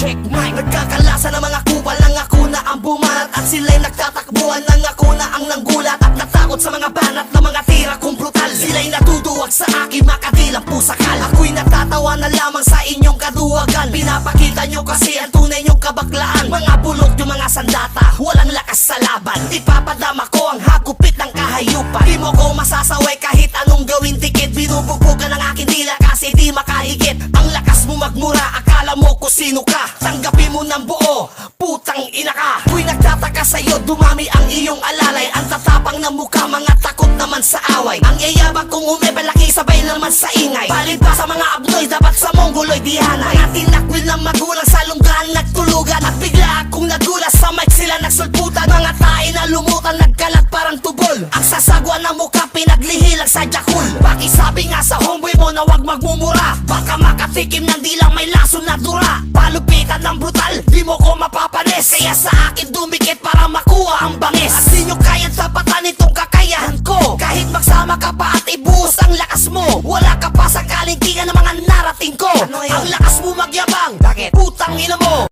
check mic. Nagkakalasa ng mga kupal ng ako na ang bumanat, at sila'y nagtatakbuhan ng ako na ang nanggulat, at natakot sa mga banat ng mga tira kong brutal. Sila'y natutuwag sa aking makadilang pusakal. Ako'y natatawa na lamang sa inyong kaduwagan. Pinapakita nyo kasi ang tunay nyong kabaklaan. Mga bulok yung mga sandata, walang lakas sa laban. Ipapadama ko ang hagupit ng kahayupan. Di mo ko masasaway kahit anong gawin dikit. Binububugan ang aking dila kasi di makahigit. Ang lakas mo magmura, akala mo kung sino ka. Tanggapin mo ng buo, putang ina ka. Ako'y nagtataka sa'yo, dumami ang iyong alalay. Ang tatapang na mukha, mga takot naman sa away. Ang yayabang kong umipalaki, sabay naman sa ingay. Palit pa sa mga abnoy, dapat sa mongoloy dihanay. Mga tinakwil ng magulang sa lunggahan nagtulugan. At bigla akong nagulas, sa mic sila nagsulputan. Mga tae na lumutan, nagkalat parang tubol. Ang sasagwa ng mukha, pinaglihilang sa jakul. Pakisabi nga sa homeboy mo na wag magmumura. Baka makatikim ng dilang may laso na dura. Palupitan ng brutal, di mo ko mapapanis. Kaya sa akin dumikit para makuha ang bangis. At di nyo kayang tapatan itong kakayahan ko. Kahit magsama ka pa at ibuhos ang lakas mo, wala ka pa sa kalintingan ng mga narating ko. Ang lakas mo magyabang, bakit? Putang ina mo.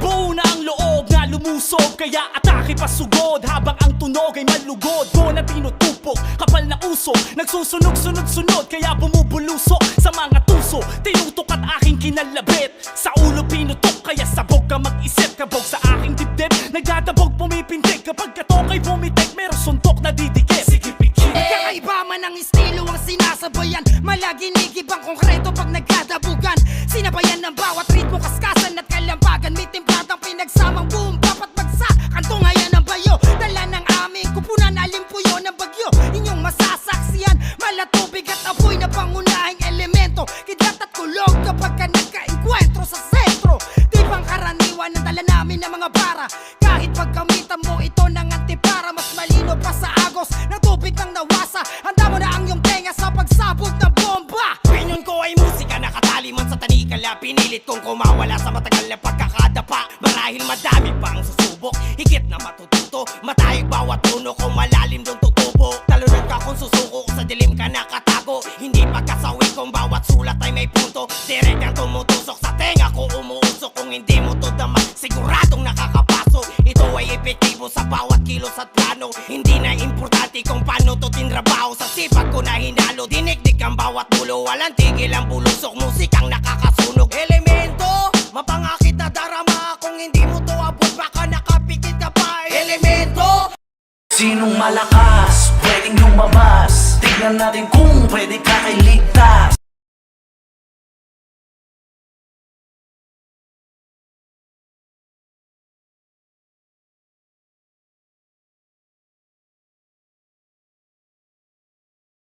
Buo na ang loob na lumusog, kaya atake pa sugod. Habang ang tunog ay malugod, ko na tinutupok, kapal na usok, nagsusunog sunod-sunod, kaya bumubulusok sa mga tuso. Tinutok at aking kinalabit, sa ulo pinutok, kaya sabog ka mag-isip. Kabog sa aking dibdib, nagdadabog pumipintig. Kapag katokay bumitik, meron suntok na didikit. Sige pikit, kakaiba man ang estilo ang sinasabayan. Malaginig ibang konkreto pag nagkadabugan. Sinabayan ng bawat ritmo, kaskasan at kalambagan. May templadang pinagsamang boom, dapat bagsa. Kantungayan ng bayo, dala ng aming kupunan, alimpuyo ng bagyo. Inyong masasaksiyan, malatubig at apoy na pangunahing elemento. Kidlat at kulog kapag ka nagka-enkwentro sa sentro. Di bang karaniwan ang dala namin ng mga bara. Kahit pagkamitan mo ito ng antipara, mas malino pa sa agos ng tubig ng nawasa. Handa mo na ang iyong tenga sa pagsabog ng bomba. Opinyon ko ay musika, nakatali man sa tanikala. Pinilit kong kumawala sa matagal na pagkakadapa. Marahil madami pang susubok, higit na matututo. Matayog bawat puno kung malalim doon tutubo. Talunod ka kung susuko, sa dilim ka nakatago. Hindi pagkasawi kung bawat sulat ay may punto. Direk ang tumutusok sa tenga ko, umuusok. Kung hindi mo to dama, siguradong nakakapaso. Ito ay epektibo sa bawat kilos at plano. Hindi na importante kung paano to tinrabaho. Sa sipag ko na hinalo, dinikdik ang bawat dulo. Walang tigil ang bulusok, musikang nakakasunog. Elemento, mapangakit na darama. Kung hindi mo to abot, baka nakapikit ka pa. Elemento, sinong malakas, pwedeng lumabas. Tignan natin kung pwede ka iligtas.